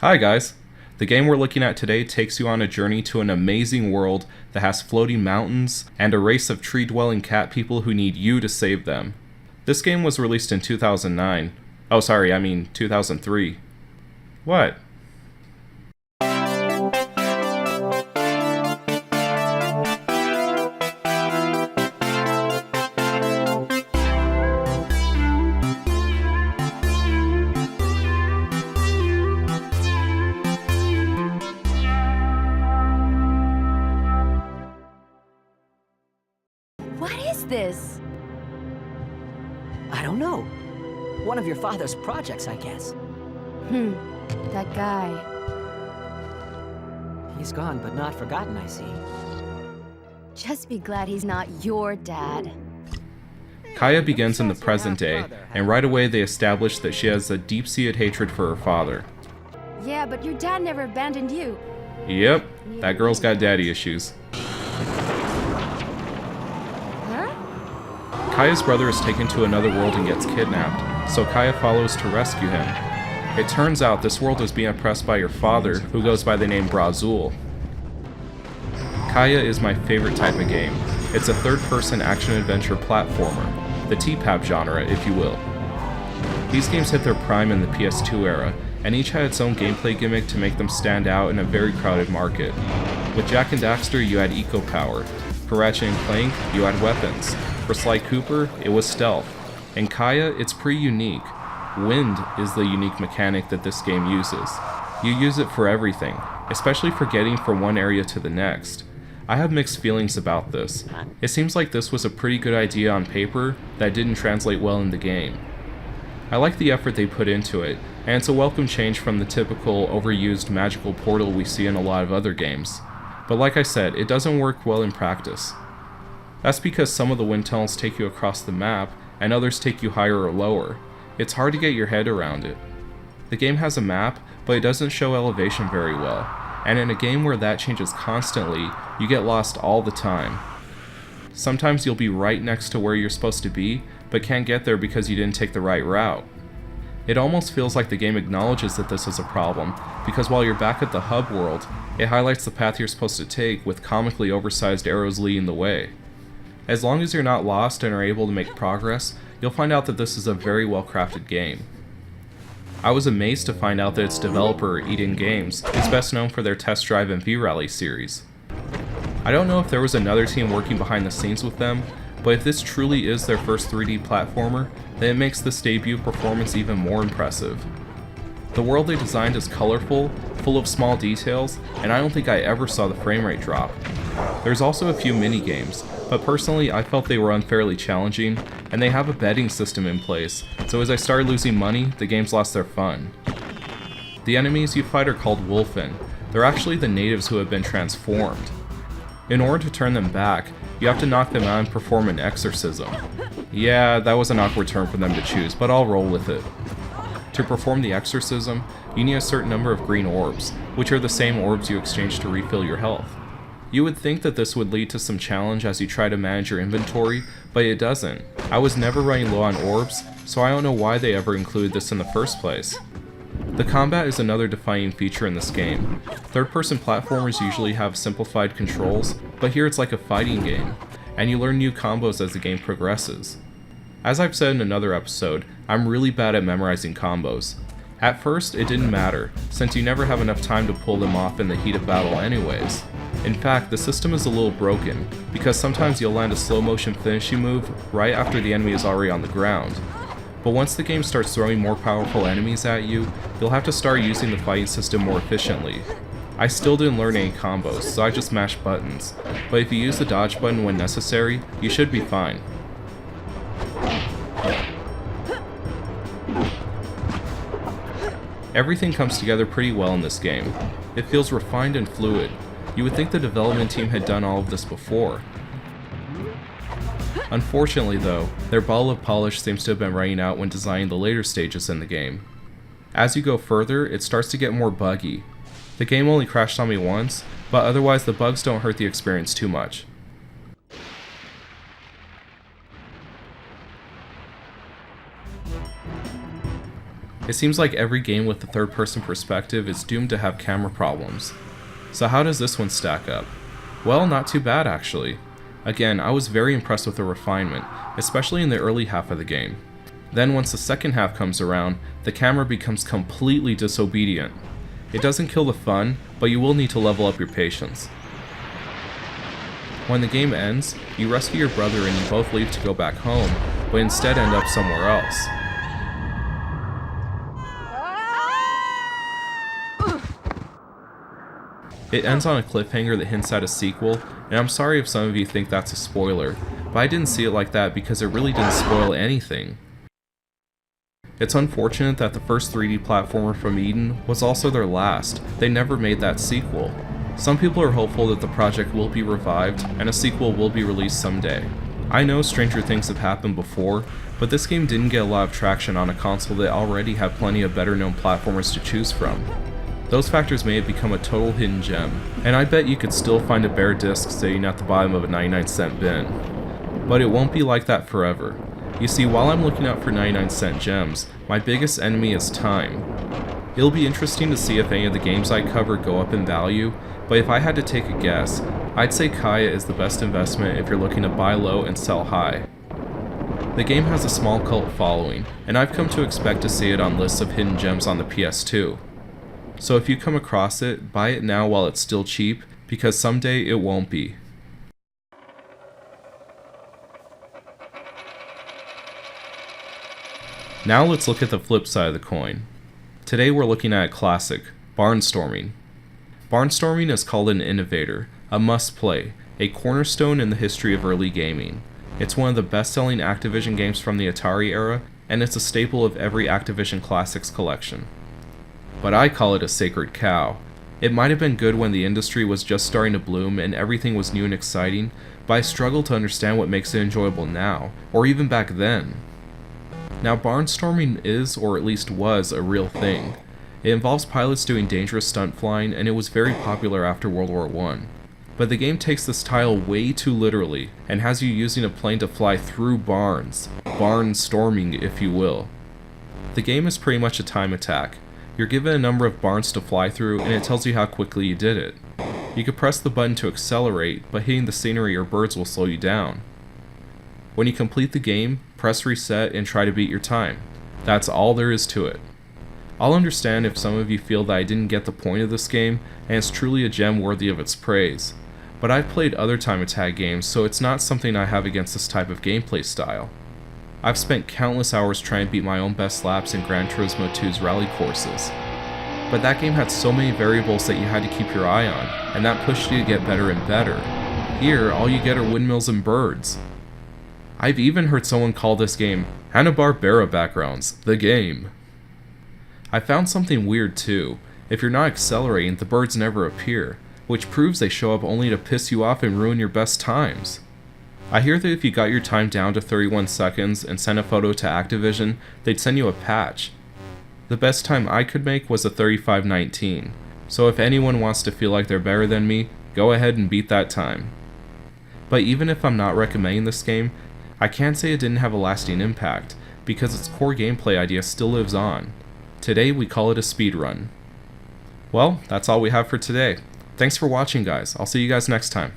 Hi guys! The game we're looking at today takes you on a journey to an amazing world that has floating mountains and a race of tree-dwelling cat people who need you to save them. This game was released in 2009. Oh sorry, I mean 2003. What? What is this? I don't know. One of your father's projects, I guess. That guy. He's gone, but not forgotten, I see. Just be glad he's not your dad. Kaya begins in the present day, and right away they establish that she has a deep-seated hatred for her father. Yeah, but your dad never abandoned you. Yep, that girl's got daddy issues. Huh? Kaya's brother is taken to another world and gets kidnapped, so Kaya follows to rescue him. It turns out this world is being oppressed by your father, who goes by the name Brazul. Kaya is my favorite type of game. It's a third-person action-adventure platformer, the TPAP genre, if you will. These games hit their prime in the PS2 era, and each had its own gameplay gimmick to make them stand out in a very crowded market. With Jak and Daxter, you had eco power. For Ratchet and Clank, you had weapons. For Sly Cooper, it was stealth. In Kaya, it's pretty unique. Wind is the unique mechanic that this game uses. You use it for everything, especially for getting from one area to the next. I have mixed feelings about this. It seems like this was a pretty good idea on paper that didn't translate well in the game. I like the effort they put into it, and it's a welcome change from the typical overused magical portal we see in a lot of other games. But like I said, it doesn't work well in practice. That's because some of the wind tunnels take you across the map, and others take you higher or lower. It's hard to get your head around it. The game has a map, but it doesn't show elevation very well, and in a game where that changes constantly, you get lost all the time. Sometimes you'll be right next to where you're supposed to be, but can't get there because you didn't take the right route. It almost feels like the game acknowledges that this is a problem, because while you're back at the hub world, it highlights the path you're supposed to take with comically oversized arrows leading the way. As long as you're not lost and are able to make progress, you'll find out that this is a very well crafted game. I was amazed to find out that its developer, Eden Games, is best known for their Test Drive and V-Rally series. I don't know if there was another team working behind the scenes with them, but if this truly is their first 3D platformer, then it makes this debut performance even more impressive. The world they designed is colorful, full of small details, and I don't think I ever saw the frame rate drop. There's also a few mini-games, but personally I felt they were unfairly challenging, and they have a betting system in place, so as I started losing money, the games lost their fun. The enemies you fight are called Wolfen. They're actually the natives who have been transformed. In order to turn them back, you have to knock them out and perform an exorcism. Yeah, that was an awkward term for them to choose, but I'll roll with it. To perform the exorcism, you need a certain number of green orbs, which are the same orbs you exchange to refill your health. You would think that this would lead to some challenge as you try to manage your inventory, but it doesn't. I was never running low on orbs, so I don't know why they ever included this in the first place. The combat is another defining feature in this game. Third-person platformers usually have simplified controls, but here it's like a fighting game, and you learn new combos as the game progresses. As I've said in another episode, I'm really bad at memorizing combos. At first, it didn't matter, since you never have enough time to pull them off in the heat of battle anyways. In fact, the system is a little broken, because sometimes you'll land a slow-motion finishing move right after the enemy is already on the ground. But once the game starts throwing more powerful enemies at you, you'll have to start using the fighting system more efficiently. I still didn't learn any combos, so I just mashed buttons, but if you use the dodge button when necessary, you should be fine. Everything comes together pretty well in this game. It feels refined and fluid. You would think the development team had done all of this before. Unfortunately though, their bottle of polish seems to have been running out when designing the later stages in the game. As you go further, it starts to get more buggy. The game only crashed on me once, but otherwise the bugs don't hurt the experience too much. It seems like every game with the third-person perspective is doomed to have camera problems. So how does this one stack up? Well, not too bad actually. Again, I was very impressed with the refinement, especially in the early half of the game. Then once the second half comes around, the camera becomes completely disobedient. It doesn't kill the fun, but you will need to level up your patience. When the game ends, you rescue your brother and you both leave to go back home, but instead end up somewhere else. It ends on a cliffhanger that hints at a sequel, and I'm sorry if some of you think that's a spoiler, but I didn't see it like that because it really didn't spoil anything. It's unfortunate that the first 3D platformer from Eden was also their last. They never made that sequel. Some people are hopeful that the project will be revived, and a sequel will be released someday. I know stranger things have happened before, but this game didn't get a lot of traction on a console that already had plenty of better known platformers to choose from. Those factors made it become a total hidden gem, and I bet you could still find a bare disc sitting at the bottom of a 99-cent bin. But it won't be like that forever. You see, while I'm looking out for 99-cent gems, my biggest enemy is time. It'll be interesting to see if any of the games I cover go up in value, but if I had to take a guess, I'd say Kaya is the best investment if you're looking to buy low and sell high. The game has a small cult following, and I've come to expect to see it on lists of hidden gems on the PS2. So if you come across it, buy it now while it's still cheap, because someday it won't be. Now let's look at the flip side of the coin. Today we're looking at a classic, Barnstorming. Barnstorming is called an innovator, a must-play, a cornerstone in the history of early gaming. It's one of the best-selling Activision games from the Atari era, and it's a staple of every Activision Classics collection. But I call it a sacred cow. It might have been good when the industry was just starting to bloom and everything was new and exciting, but I struggle to understand what makes it enjoyable now, or even back then. Now, barnstorming is, or at least was, a real thing. It involves pilots doing dangerous stunt flying, and it was very popular after World War I. But the game takes this title way too literally, and has you using a plane to fly through barns. Barnstorming, if you will. The game is pretty much a time attack. You're given a number of barns to fly through, and it tells you how quickly you did it. You could press the button to accelerate, but hitting the scenery or birds will slow you down. When you complete the game, press reset and try to beat your time. That's all there is to it. I'll understand if some of you feel that I didn't get the point of this game, and it's truly a gem worthy of its praise. But I've played other time attack games, so it's not something I have against this type of gameplay style. I've spent countless hours trying to beat my own best laps in Gran Turismo 2's rally courses. But that game had so many variables that you had to keep your eye on, and that pushed you to get better and better. Here, all you get are windmills and birds. I've even heard someone call this game Hanna-Barbera backgrounds, the game. I found something weird too. If you're not accelerating, the birds never appear, which proves they show up only to piss you off and ruin your best times. I hear that if you got your time down to 31 seconds and sent a photo to Activision, they'd send you a patch. The best time I could make was a 35:19, so if anyone wants to feel like they're better than me, go ahead and beat that time. But even if I'm not recommending this game, I can't say it didn't have a lasting impact, because its core gameplay idea still lives on. Today we call it a speedrun. Well, that's all we have for today. Thanks for watching, guys. I'll see you guys next time.